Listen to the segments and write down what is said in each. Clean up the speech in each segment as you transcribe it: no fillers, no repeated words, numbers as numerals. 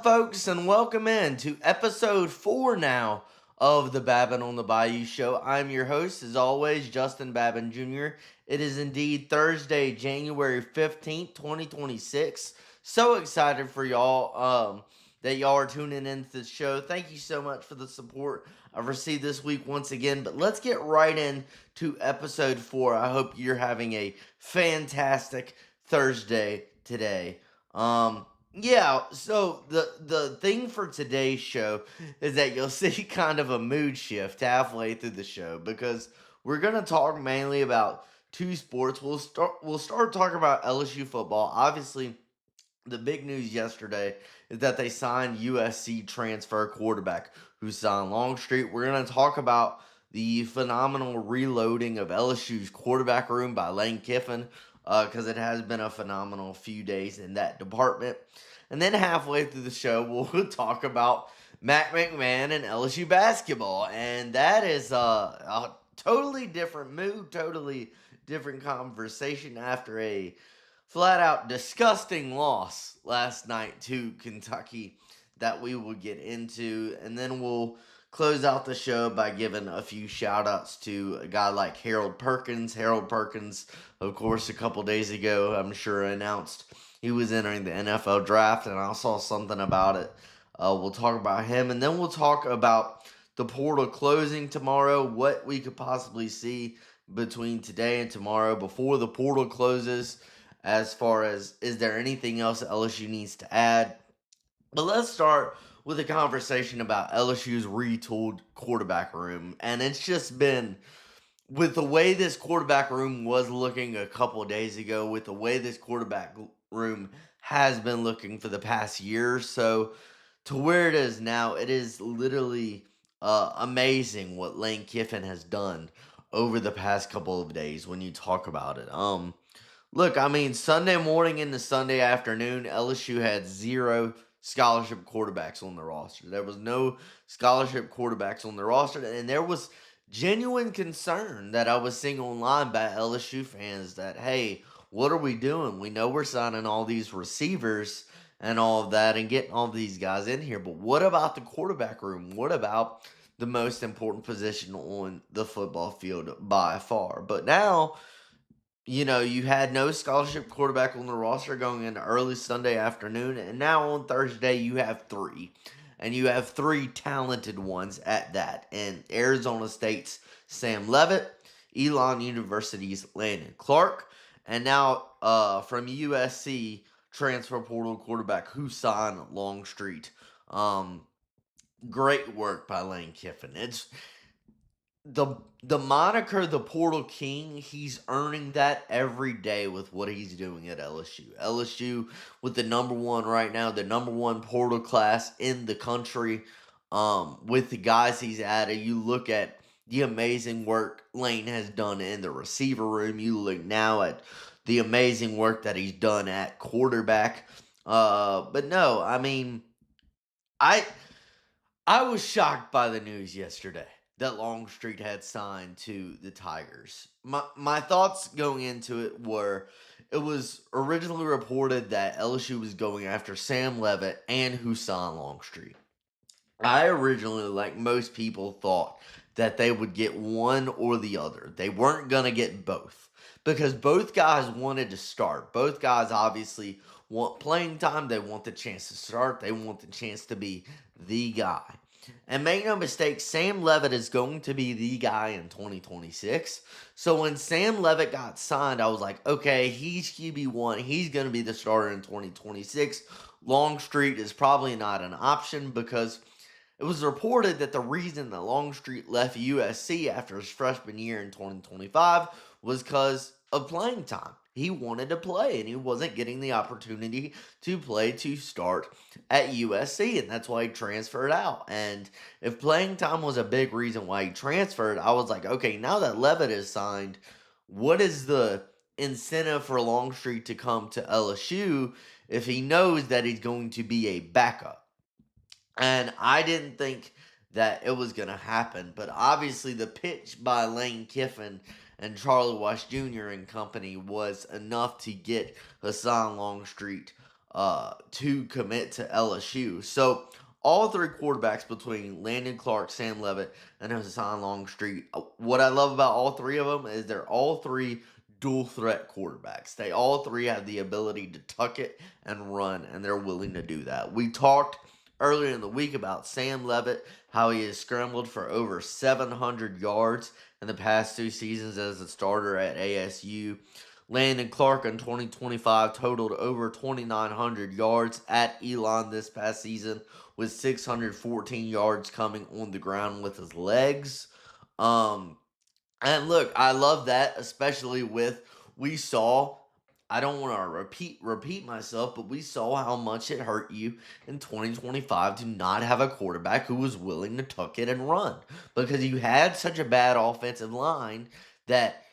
up, folks, and welcome in to episode 4 now of the Babin On The Bayou show. I'm your host, as always, Justin Babin Jr. It is indeed Thursday, January 15th, 2026. So excited for y'all that y'all are tuning into the show. Thank you so much for the support I've received this week once again. But let's get right into episode 4. I hope you're having a fantastic Thursday today. Yeah, so the thing for today's show is that you'll see kind of a mood shift halfway through the show because we're gonna talk mainly about two sports. We'll start talking about LSU football. Obviously, the big news yesterday is that they signed USC transfer quarterback Husan Longstreet. We're gonna talk about the phenomenal reloading of LSU's quarterback room by Lane Kiffin because it has been a phenomenal few days in that department. And then halfway through the show, we'll talk about Matt McMahon and LSU basketball. And that is a totally different mood, totally different conversation after a flat out disgusting loss last night to Kentucky that we will get into. And then we'll close out the show by giving a few shout outs to a guy like Harold Perkins. Harold Perkins, of course, a couple days ago, I'm sure announced he was entering the NFL draft, and I saw something about it. We'll talk about him, and then we'll talk about the portal closing tomorrow, what we could possibly see between today and tomorrow before the portal closes, as far as is there anything else LSU needs to add. But let's start with a conversation about LSU's retooled quarterback room, and it's just been with the way this quarterback room was looking a couple days ago, with the way this quarterback room has been looking for the past year or so, to where it is now, it is literally amazing what Lane Kiffin has done over the past couple of days when you talk about it. Look, I mean, Sunday morning into Sunday afternoon, LSU had 0 scholarship quarterbacks on the roster. There was no scholarship quarterbacks on the roster, and there was genuine concern that I was seeing online by LSU fans that, hey, what are we doing? We know we're signing all these receivers and all of that and getting all these guys in here, but what about the quarterback room? What about the most important position on the football field by far? But now, you had no scholarship quarterback on the roster going into early Sunday afternoon, and now on Thursday you have 3. And you have 3 talented ones at that. And Arizona State's Sam Leavitt, Elon University's Landon Clark, and now from USC transfer portal quarterback Husan Longstreet. Great work by Lane Kiffin. It's the moniker the Portal King. He's earning that every day with what he's doing at LSU. LSU with the number one right now, the number one portal class in the country. With the guys he's added, you look at the amazing work Lane has done in the receiver room. You look now at the amazing work that he's done at quarterback. But no, I mean, I I was shocked by the news yesterday that Longstreet had signed to the Tigers. My thoughts going into it were it was originally reported that LSU was going after Sam Leavitt and Husan Longstreet. I originally, like most people, thought that they would get one or the other. They weren't going to get both because both guys wanted to start. Both guys obviously want playing time. They want the chance to start. They want the chance to be the guy. And make no mistake, Sam Leavitt is going to be the guy in 2026. So when Sam Leavitt got signed, I was like, okay, he's QB1. He's going to be the starter in 2026. Longstreet is probably not an option because it was reported that the reason that Longstreet left USC after his freshman year in 2025 was because of playing time. He wanted to play, and he wasn't getting the opportunity to play to start at USC, and that's why he transferred out. And if playing time was a big reason why he transferred, I was like, okay, now that Leavitt is signed, what is the incentive for Longstreet to come to LSU if he knows that he's going to be a backup? And I didn't think that it was going to happen. But obviously, the pitch by Lane Kiffin and Charlie Weiss Jr. and company was enough to get Husan Longstreet to commit to LSU. So all three quarterbacks between Landon Clark, Sam Levitt, and Husan Longstreet. What I love about all three of them is they're all three dual threat quarterbacks. They all three have the ability to tuck it and run, and they're willing to do that. We talked earlier in the week about Sam Levitt, how he has scrambled for over 700 yards in the past 2 seasons as a starter at ASU. Landon Clark in 2025 totaled over 2,900 yards at Elon this past season, with 614 yards coming on the ground with his legs. And look, I love that, especially with we saw. I don't want to repeat myself, but we saw how much it hurt you in 2025 to not have a quarterback who was willing to tuck it and run, because you had such a bad offensive line that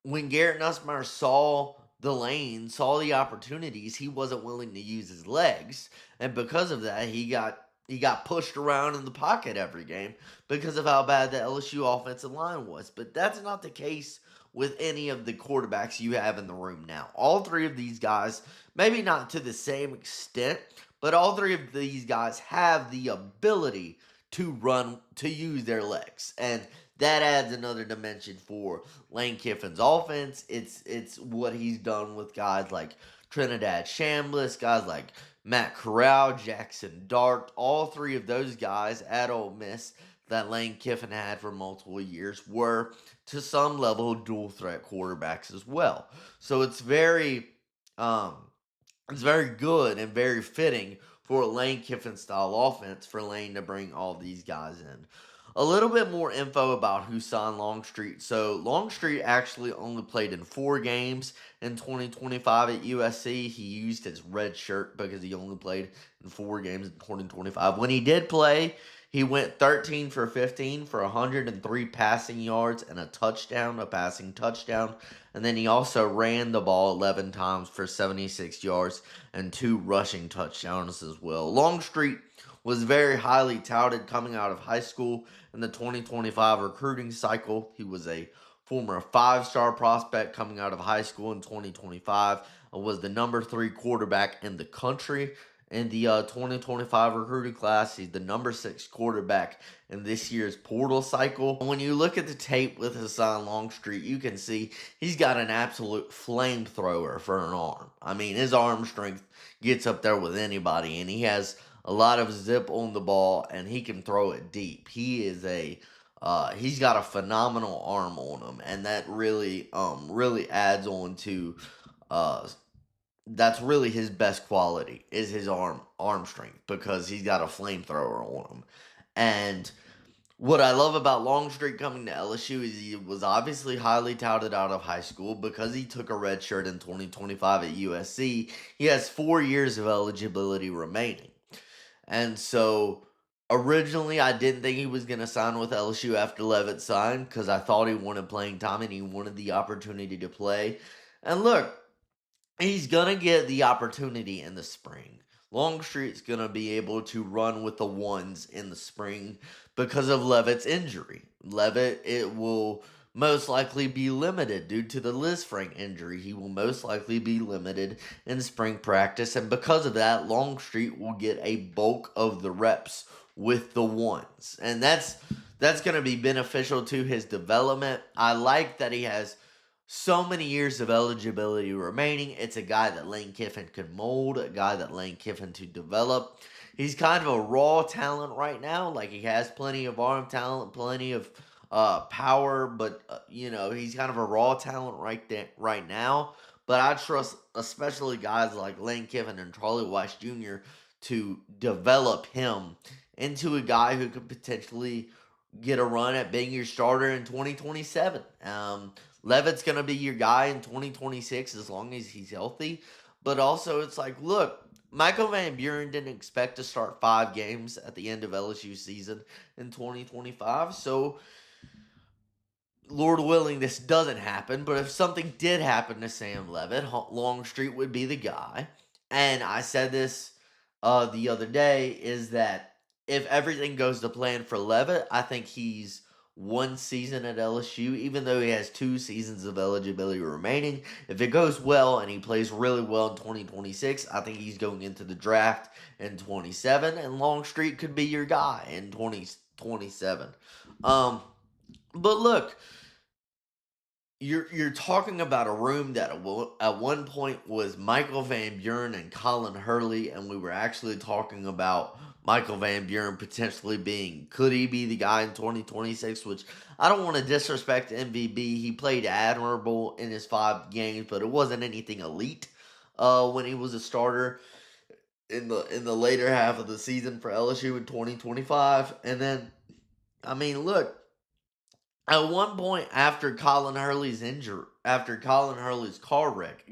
when Garrett Nussmeier saw the lane, saw the opportunities, he wasn't willing to use his legs, and because of that, he got pushed around in the pocket every game because of how bad the LSU offensive line was. But that's not the case with any of the quarterbacks you have in the room now. All three of these guys, maybe not to the same extent, but all three of these guys have the ability to run, to use their legs. And that adds another dimension for Lane Kiffin's offense. It's what he's done with guys like Trinidad Shambliss, guys like Matt Corral, Jackson Dart, all three of those guys at Ole Miss that Lane Kiffin had for multiple years were, to some level, dual threat quarterbacks as well. So um, it's very good and very fitting for a Lane Kiffin style offense for Lane to bring all these guys in. A little bit more info about Husan Longstreet. So Longstreet actually only played in 4 games in 2025 at USC. He used his red shirt because he only played in 4 games in 2025. When he did play, he went 13 for 15 for 103 passing yards and a passing touchdown. And then he also ran the ball 11 times for 76 yards and 2 rushing touchdowns as well. Longstreet was very highly touted coming out of high school in the 2025 recruiting cycle. He was a former 5-star prospect coming out of high school in 2025, was the number 3 quarterback in the country in the 2025 recruiting class. He's the number 6 quarterback in this year's portal cycle. When you look at the tape with Husan Longstreet, you can see he's got an absolute flamethrower for an arm. I mean, his arm strength gets up there with anybody, and he has a lot of zip on the ball, and he can throw it deep. He's got a phenomenal arm on him, and that really adds on to that's really his best quality is his arm strength, because he's got a flamethrower on him. And what I love about Longstreet coming to LSU is he was obviously highly touted out of high school because he took a red shirt in 2025 at USC. He has 4 years of eligibility remaining. And so originally I didn't think he was going to sign with LSU after Levitt signed, because I thought he wanted playing time and he wanted the opportunity to play. And look, he's going to get the opportunity in the spring. Longstreet's going to be able to run with the ones in the spring because of Levitt's injury. Levitt, it will most likely be limited due to the Lisfranc injury. He will most likely be limited in spring practice, and because of that, Longstreet will get a bulk of the reps with the ones. And that's going to be beneficial to his development. I like that he has so many years of eligibility remaining. It's a guy that Lane Kiffin could mold, a guy that Lane Kiffin to develop. He's kind of a raw talent right now. Like, he has plenty of arm talent, plenty of power, but he's kind of a raw talent right now. But I trust especially guys like Lane Kiffin and Charlie Weiss Jr. to develop him into a guy who could potentially get a run at being your starter in 2027. Levitt's going to be your guy in 2026 as long as he's healthy. But also, it's like, look, Michael Van Buren didn't expect to start 5 games at the end of LSU season in 2025. So, Lord willing, this doesn't happen. But if something did happen to Sam Levitt, Longstreet would be the guy. And I said this the other day, is that if everything goes to plan for Levitt, I think he's one season at LSU, even though he has 2 seasons of eligibility remaining. If it goes well and he plays really well in 2026, I think he's going into the draft in 27, and Longstreet could be your guy in 2027. But look, you're talking about a room that at one point was Michael Van Buren and Colin Hurley, and we were actually talking about Michael Van Buren potentially could he be the guy in 2026, which I don't want to disrespect MVB. He played admirable in his 5 games, but it wasn't anything elite when he was a starter in the later half of the season for LSU in 2025. And then, I mean, look, at one point after Colin Hurley's car wreck,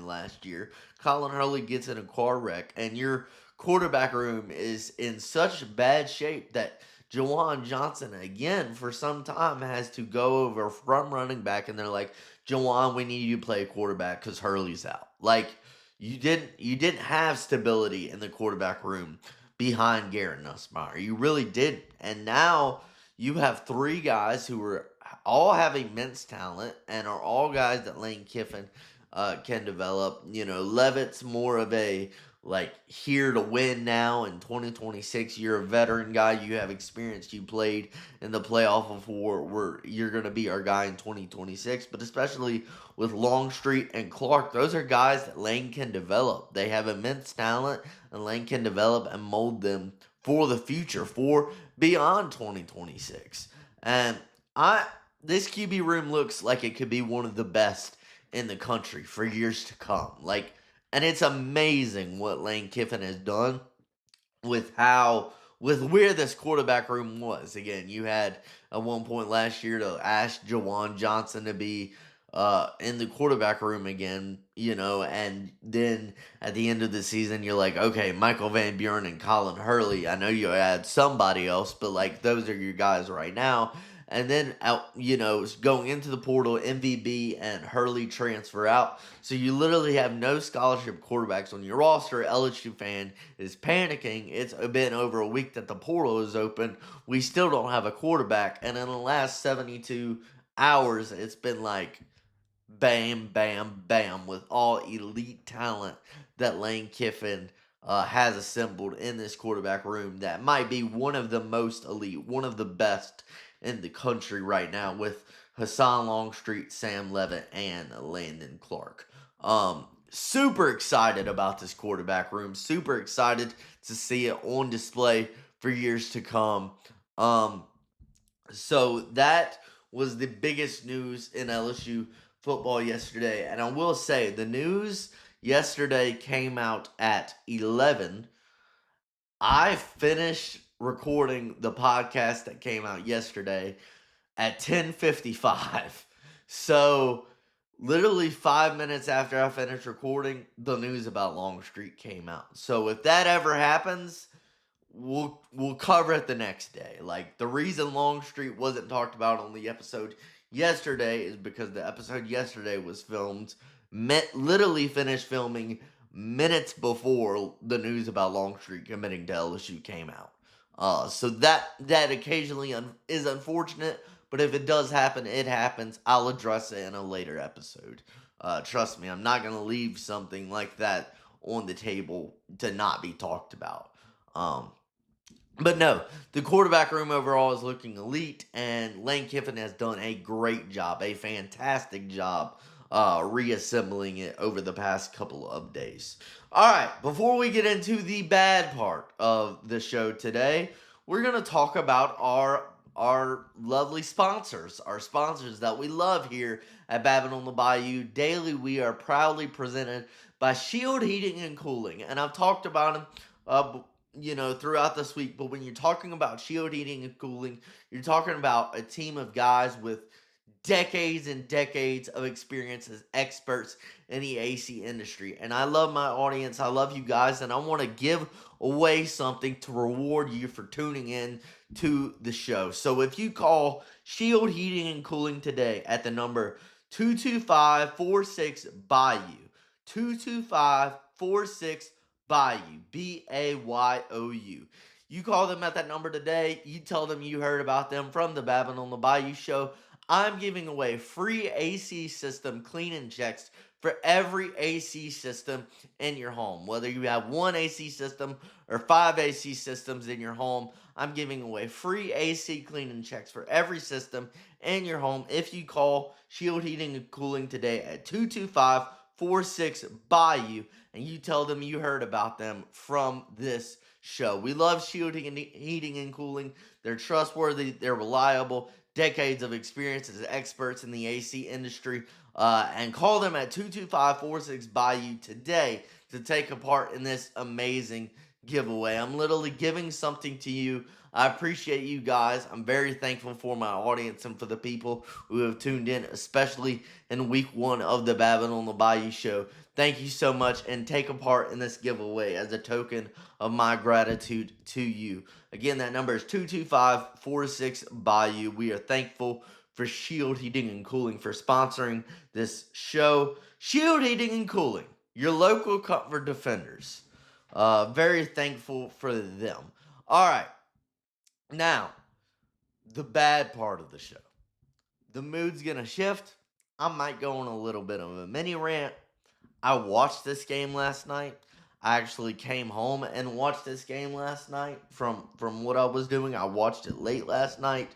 last year, Colin Hurley gets in a car wreck, and your quarterback room is in such bad shape that Jawan Johnson, again, for some time, has to go over from running back, and they're like, Jawan, we need you to play quarterback because Hurley's out. Like, you didn't have stability in the quarterback room behind Garrett Nussmeier. You really didn't. And now you have 3 guys who are all have immense talent and are all guys that Lane Kiffin can develop. Levitt's more of a here to win now in 2026. You're a veteran guy. You have experience. You played in the playoff before. You're going to be our guy in 2026. But especially with Longstreet and Clark, those are guys that Lane can develop. They have immense talent, and Lane can develop and mold them for the future, for beyond 2026. And this QB room looks like it could be one of the best in the country for years to come. And it's amazing what Lane Kiffin has done with where this quarterback room was. Again, you had at one point last year to ask Jawan Johnson to be in the quarterback room again, and then at the end of the season, you're like, okay, Michael Van Buren and Colin Hurley. I know you had somebody else, but those are your guys right now. And then going into the portal, MVB and Hurley transfer out. So you literally have no scholarship quarterbacks on your roster. LSU fan is panicking. It's been over a week that the portal is open. We still don't have a quarterback. And in the last 72 hours, it's been bam, bam, bam with all elite talent that Lane Kiffin has assembled in this quarterback room that might be one of the most elite, one of the best in the country right now, with Husan Longstreet, Sam Levitt, and Landon Clark. Super excited about this quarterback room. Super excited to see it on display for years to come. So that was the biggest news in LSU football yesterday. And I will say, the news yesterday came out at 11. I finished recording the podcast that came out yesterday at 10:55. So literally 5 minutes after I finished recording, the news about Longstreet came out. So if that ever happens, we'll cover it the next day. The reason Longstreet wasn't talked about on the episode yesterday is because the episode yesterday was literally finished filming minutes before the news about Longstreet committing to LSU came out. So that occasionally is unfortunate, but if it does happen, it happens. I'll address it in a later episode. Trust me, I'm not going to leave something like that on the table to not be talked about. But no, the quarterback room overall is looking elite, and Lane Kiffin has done a great job, a fantastic job, reassembling it over the past couple of days. All right, before we get into the bad part of the show today, we're going to talk about our lovely sponsors, our sponsors that we love here at Babin on the Bayou. Daily, we are proudly presented by Shield Heating and Cooling, and I've talked about them throughout this week. But when you're talking about Shield Heating and Cooling, you're talking about a team of guys with decades and decades of experience as experts in the AC industry. And I love my audience. I love you guys. And I want to give away something to reward you for tuning in to the show. So if you call Shield Heating and Cooling today at the number 225-46-BAYOU, 225-46-BAYOU, BAYOU, You call them at that number today. You tell them you heard about them from the Babin on the Bayou show. I'm giving away free AC system cleaning checks for every AC system in your home. Whether you have one AC system or 5 AC systems in your home, I'm giving away free AC cleaning checks for every system in your home if you call Shield Heating and Cooling today at 225-46-BAYOU and you tell them you heard about them from this show. We love Shield Heating and Cooling. They're trustworthy, they're reliable, decades of experience as experts in the AC industry. And call them at 225-46-BAYOU today to take a part in this amazing giveaway. I'm literally giving something to you. I appreciate you guys. I'm very thankful for my audience and for the people who have tuned in, especially in week 1 of the Babin on the Bayou show. Thank you so much, and take a part in this giveaway as a token of my gratitude to you. Again, that number is 225-46-BAYOU. We are thankful for Shield Heating and Cooling for sponsoring this show. Shield Heating and Cooling, your local comfort defenders. Very thankful for them. All right. Now, the bad part of the show. The mood's going to shift. I might go on a little bit of a mini rant. I watched this game last night. I actually came home and watched this game last night from what I was doing. I watched it late last night.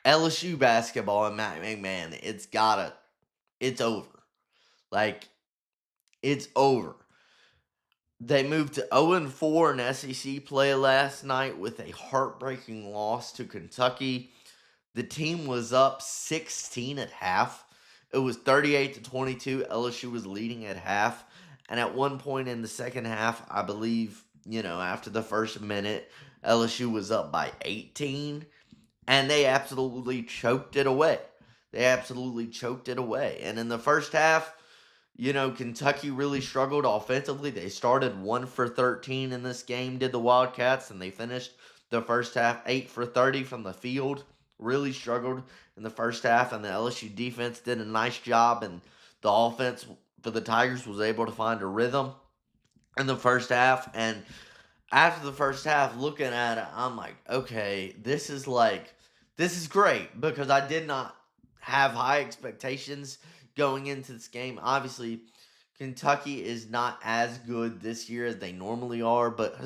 LSU basketball and Matt McMahon, it's over. Like, it's over. They moved to 0-4 in SEC play last night with a heartbreaking loss to Kentucky. The team was up 16 at half. It was 38-22. LSU was leading at half. And at one point in the second half, I believe, after the first minute, LSU was up by 18. And they absolutely choked it away. And in the first half, Kentucky really struggled offensively. They started 1 for 13 in this game, did the Wildcats, and they finished the first half 8 for 30 from the field. Really struggled in the first half, and the LSU defense did a nice job, and the offense for the Tigers was able to find a rhythm in the first half. And after the first half, looking at it, I'm like, okay, this is great, because I did not have high expectations going into this game. Obviously, Kentucky is not as good this year as they normally are, but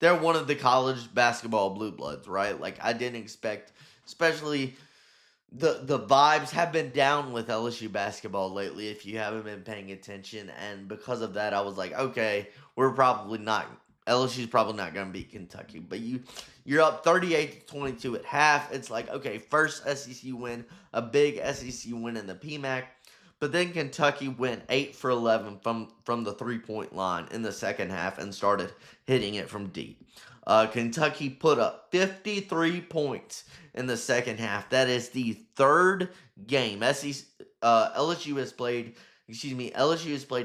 they're one of the college basketball blue bloods, right? Like, I didn't expect, especially the vibes have been down with LSU basketball lately if you haven't been paying attention, and because of that, I was like, okay, LSU's probably not going to beat Kentucky, but you're up 38-22 at half. It's like, okay, first SEC win, a big SEC win in the PMAC. But then Kentucky went 8 for 11 from the three-point line in the second half and started hitting it from deep. Kentucky put up 53 points in the second half. That is the third game. LSU has played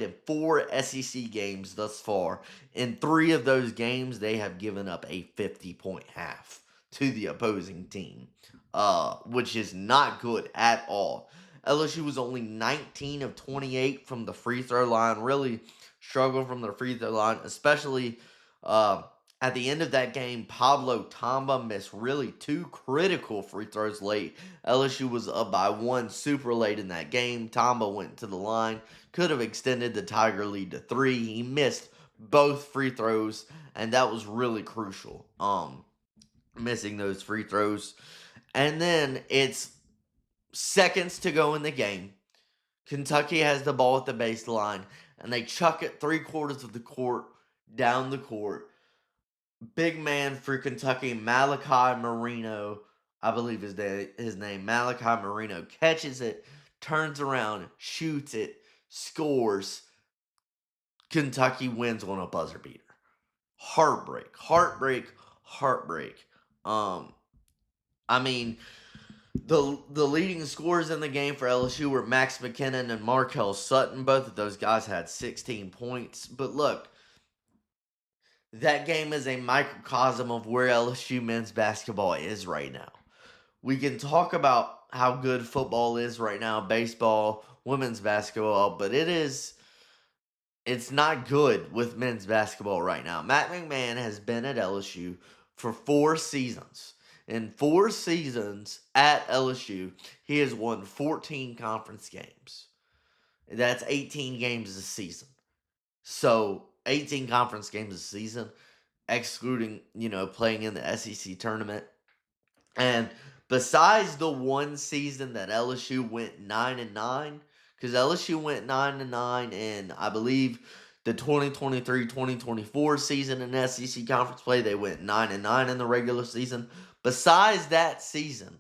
in 4 SEC games thus far. In 3 of those games, they have given up a 50-point half to the opposing team, which is not good at all. LSU was only 19 of 28 from the free throw line. Really struggled from the free throw line, especially at the end of that game. Pablo Tamba missed really 2 critical free throws late. LSU was up by 1 super late in that game. Tamba went to the line, could have extended the Tiger lead to 3. He missed both free throws, and that was really crucial, missing those free throws. And then it's seconds to go in the game. Kentucky has the ball at the baseline, and they chuck it 3/4 of the court, down the court. Big man for Kentucky, Malachi Marino, I believe his name, Malachi Marino, catches it, turns around, shoots it, scores. Kentucky wins on a buzzer beater. Heartbreak. The leading scorers in the game for LSU were Max McKinnon and Markel Sutton. Both of those guys had 16 points. But look, that game is a microcosm of where LSU men's basketball is right now. We can talk about how good football is right now, baseball, women's basketball, but it is It's not good with men's basketball right now. Matt McMahon has been at LSU for 4 seasons. In 4 seasons at LSU, he has won 14 conference games. That's 18 games a season. So 18 conference games a season, excluding, playing in the SEC tournament. And besides the one season that LSU went 9-9, because LSU went 9-9 in, I believe, the 2023-2024 season in SEC conference play, they went 9-9 in the regular season. Besides that season,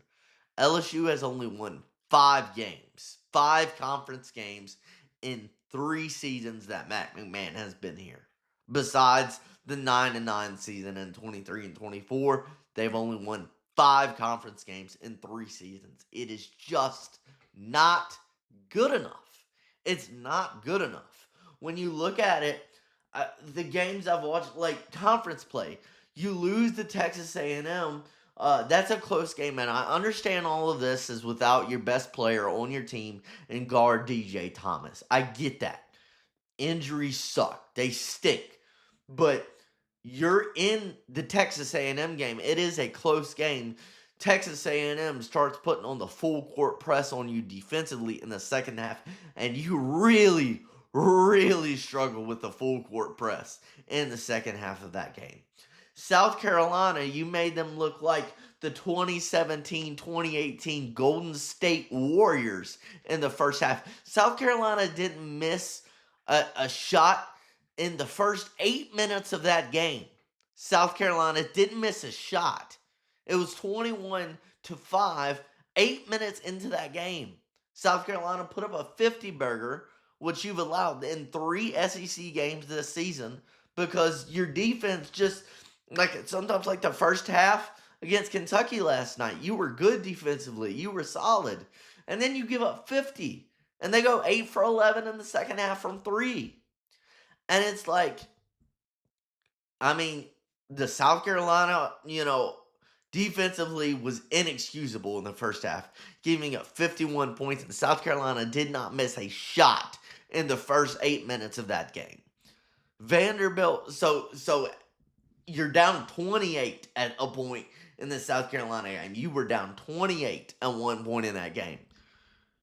LSU has only won 5 games, 5 conference games in 3 seasons that Matt McMahon has been here. Besides the 9-9 season in 23 and 24, they've only won 5 conference games in 3 seasons. It is just not good enough. It's not good enough. When you look at it, the games I've watched, like conference play, you lose to Texas A&M. That's a close game, and I understand all of this is without your best player on your team and guard DJ Thomas. I get that. Injuries suck. They stink. But you're in the Texas A&M game. It is a close game. Texas A&M starts putting on the full court press on you defensively in the second half, and you really, really struggle with the full court press in the second half of that game. South Carolina, you made them look like the 2017-2018 Golden State Warriors in the first half. South Carolina didn't miss a shot in the first 8 minutes of that game. South Carolina didn't miss a shot. It was 21-5, 8 minutes into that game. South Carolina put up a 50-burger, which you've allowed in 3 SEC games this season, because your defense just, sometimes like the first half against Kentucky last night, you were good defensively. You were solid. And then you give up 50. And they go 8 for 11 in the second half from 3. And it's like, the South Carolina, defensively was inexcusable in the first half, giving up 51 points. And South Carolina did not miss a shot in the first 8 minutes of that game. Vanderbilt, so you're down 28 at a point in the South Carolina game. You were down 28 at one point in that game.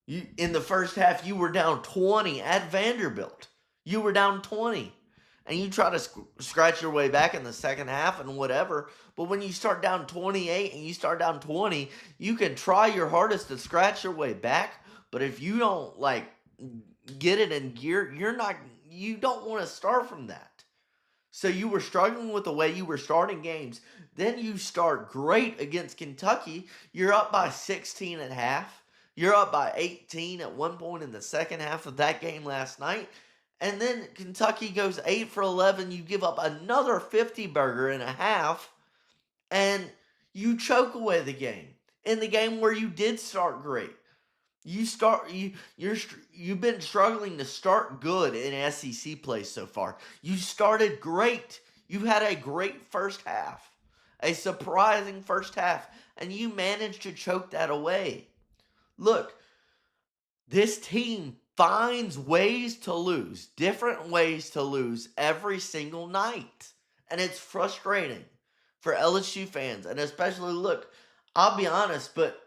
In the first half, you were down 20 at Vanderbilt. You were down 20. And you try to scratch your way back in the second half and whatever. But when you start down 28 and you start down 20, you can try your hardest to scratch your way back. But if you don't, get it in gear, you don't want to start from that. So you were struggling with the way you were starting games. Then you start great against Kentucky. You're up by 16 at half. You're up by 18 at one point in the second half of that game last night. And then Kentucky goes 8 for 11. You give up another 50-burger and a half. And you choke away the game. In the game where you did start great. You've been struggling to start good in SEC play so far. You started great. You had a great first half. A surprising first half. And you managed to choke that away. Look, this team finds ways to lose, different ways to lose every single night. And it's frustrating for LSU fans. And especially, look, I'll be honest, but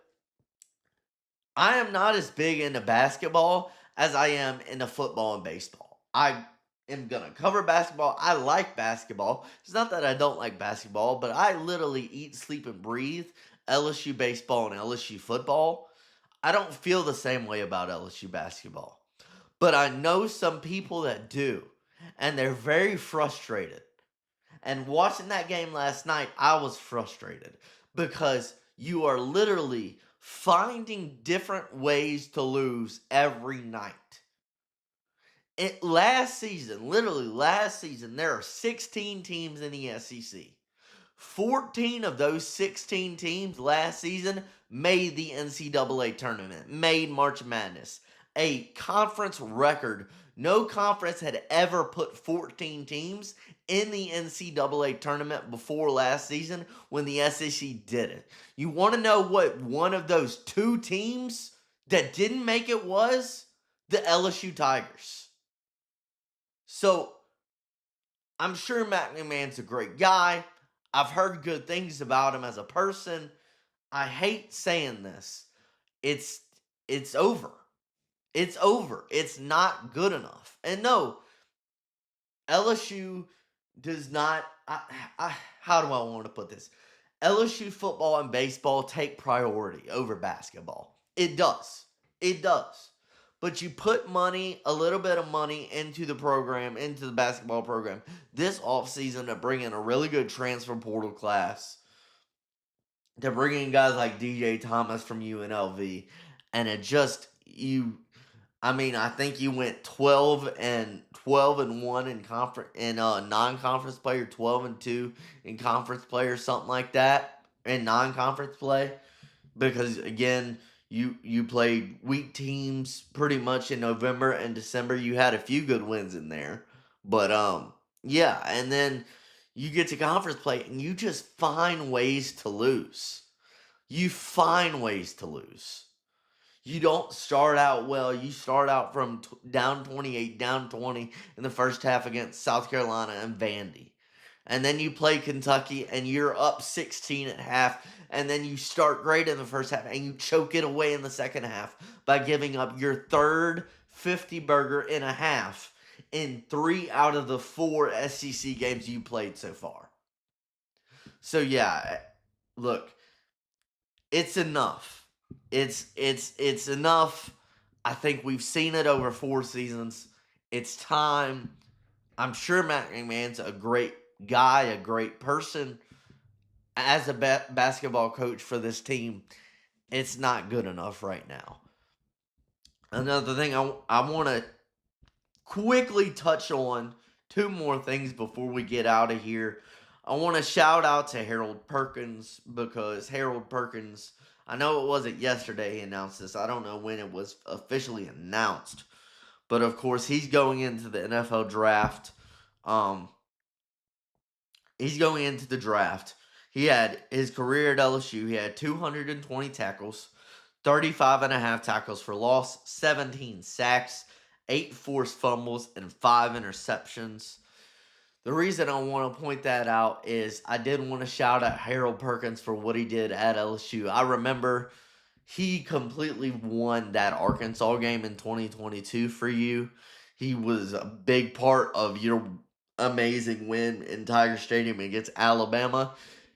I am not as big into basketball as I am into football and baseball. I am going to cover basketball. I like basketball. It's not that I don't like basketball, but I literally eat, sleep, and breathe LSU baseball and LSU football. I don't feel the same way about LSU basketball. But I know some people that do, and they're very frustrated. And watching that game last night, I was frustrated because you are literally finding different ways to lose every night. Last season, there are 16 teams in the SEC. 14 of those 16 teams last season made the NCAA tournament, made March Madness. A conference record. No conference had ever put 14 teams in the NCAA tournament before last season when the SEC did it. You want to know what one of those 2 teams that didn't make it was? The LSU Tigers. So I'm sure Matt McMahon's a great guy. I've heard good things about him as a person. I hate saying this. It's it's over. It's over. It's not good enough. And no, LSU does not. How do I want to put this? LSU football and baseball take priority over basketball. It does. It does. But you put money, a little bit of money into the program, into the basketball program this offseason to bring in a really good transfer portal class, to bring in guys like DJ Thomas from UNLV, and it just I think you went 12 and 1 in conference in non-conference play, or 12 and 2 in conference play, or something like that in non-conference play. Because again, you played weak teams pretty much in November and December. You had a few good wins in there, but yeah, and then you get to conference play and you just find ways to lose. You find ways to lose. You don't start out well. You start out from down 28, down 20 in the first half against South Carolina and Vandy. And then you play Kentucky and you're up 16 at half. And then you start great in the first half and you choke it away in the second half by giving up your third 50 burger in a half in 3 out of the 4 SEC games you played so far. So yeah, look, it's enough. It's enough. I think we've seen it over 4 seasons. It's time. I'm sure Matt McMahon's a great guy, a great person. As a basketball coach for this team, it's not good enough right now. Another thing I want to quickly touch on, 2 more things before we get out of here. I want to shout out to Harold Perkins, because Harold Perkins, I know it wasn't yesterday he announced this. I don't know when it was officially announced. But of course, he's going into the NFL draft. He's going into the draft. He had his career at LSU. He had 220 tackles, 35 and a half tackles for loss, 17 sacks, 8 forced fumbles, and 5 interceptions. The reason I want to point that out is I did want to shout out Harold Perkins for what he did at LSU. I remember he completely won that Arkansas game in 2022 for you. He was a big part of your amazing win in Tiger Stadium against Alabama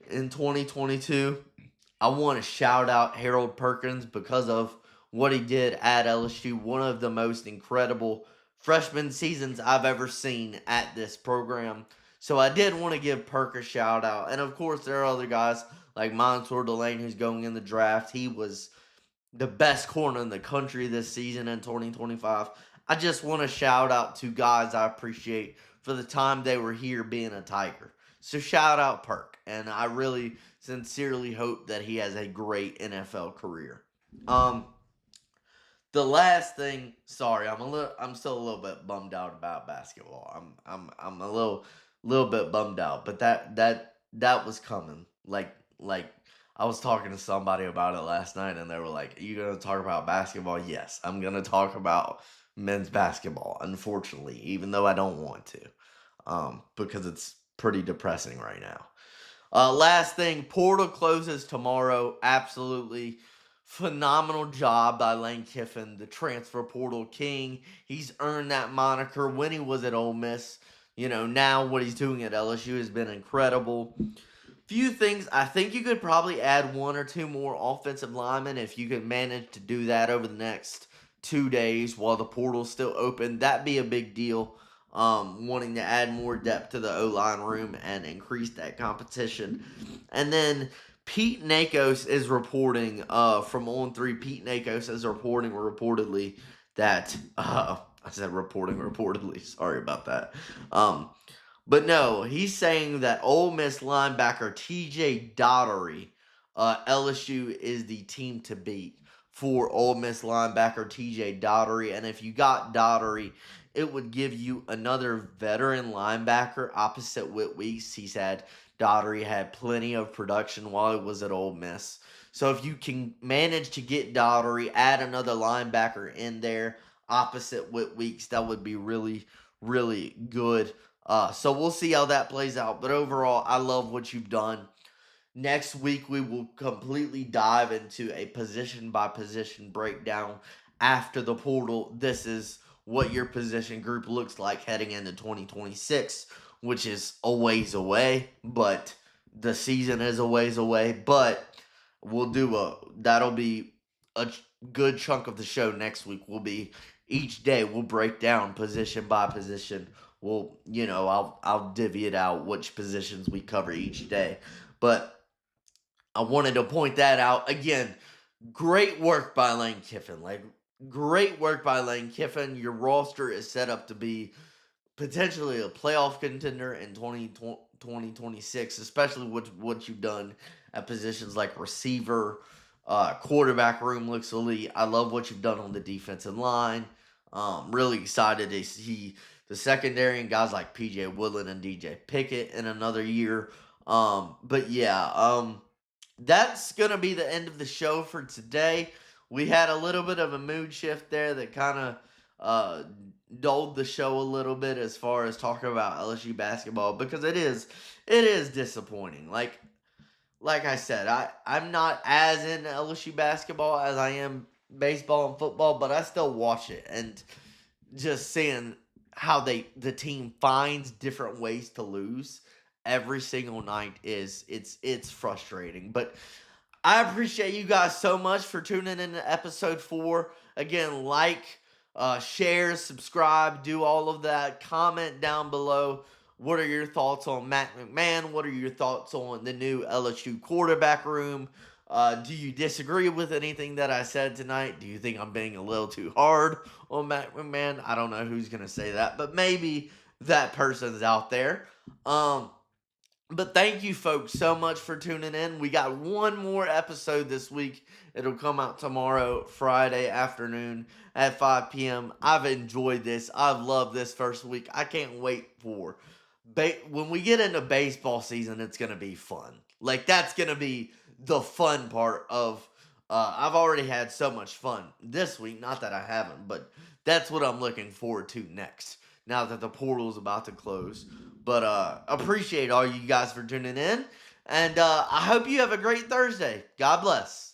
in 2022. I want to shout out Harold Perkins because of what he did at LSU. One of the most incredible freshman seasons I've ever seen at this program. So I did want to give Perk a shout out. And of course, there are other guys like Montour Delane, who's going in the draft. He was the best corner in the country this season in 2025. I just want to shout out to guys I appreciate for the time they were here being a Tiger. So shout out Perk. And I really sincerely hope that he has a great NFL career. The last thing, sorry, I'm still a little bit bummed out about basketball. I'm a little bit bummed out, but that was coming. Like I was talking to somebody about it last night, and they were like, "Are you gonna talk about basketball?" Yes, I'm gonna talk about men's basketball. Unfortunately, even though I don't want to, because it's pretty depressing right now. Last thing, portal closes tomorrow. Absolutely phenomenal job by Lane Kiffin, the transfer portal king. He's earned that moniker when he was at Ole Miss. Now what he's doing at LSU has been incredible. Few things, I think you could probably add 1 or 2 more offensive linemen if you could manage to do that over the next 2 days while the portal's still open. That'd be a big deal. Wanting to add more depth to the O-line room and increase that competition. And then Pete Nakos is reporting from On3. Pete Nakos is reportedly that I said reportedly. Sorry about that. But no, he's saying that Ole Miss linebacker TJ Daugherty, LSU is the team to beat for Ole Miss linebacker TJ Daugherty. And if you got Daugherty, it would give you another veteran linebacker opposite Whit Weeks. Daugherty had plenty of production while he was at Ole Miss. So if you can manage to get Daugherty, add another linebacker in there opposite Whit Weeks, that would be really, really good. So we'll see how that plays out. But overall, I love what you've done. Next week, we will completely dive into a position by position breakdown after the portal. This is what your position group looks like heading into 2026, which is a ways away, but the season is a ways away. But that'll be a good chunk of the show next week. Will be each day we'll break down position by position. I'll divvy it out which positions we cover each day. But I wanted to point that out again. Great work by Lane Kiffin. Great work by Lane Kiffin. Your roster is set up to be potentially a playoff contender in 2026, especially with what you've done at positions like receiver, quarterback room looks elite. I love what you've done on the defensive line. Really excited to see the secondary and guys like PJ Woodland and DJ Pickett in another year. But yeah, that's going to be the end of the show for today. We had a little bit of a mood shift there that kind of dulled the show a little bit as far as talking about LSU basketball, because it is disappointing. Like I said, I'm not as into LSU basketball as I am baseball and football, but I still watch it, and just seeing how the team finds different ways to lose every single night it's frustrating. But I appreciate you guys so much for tuning in to episode 4. Again, share, subscribe, do all of that. Comment down below. What are your thoughts on Matt McMahon? What are your thoughts on the new LSU quarterback room? Do you disagree with anything that I said tonight? Do you think I'm being a little too hard on Matt McMahon? I don't know who's going to say that, but maybe that person's out there. But thank you, folks, so much for tuning in. We got one more episode this week. It'll come out tomorrow, Friday afternoon at 5 p.m. I've enjoyed this. I've loved this first week. I can't wait for when we get into baseball season. It's going to be fun. That's going to be the fun part of I've already had so much fun this week. Not that I haven't, but that's what I'm looking forward to next, now that the portal is about to close. But appreciate all you guys for tuning in. And I hope you have a great Thursday. God bless.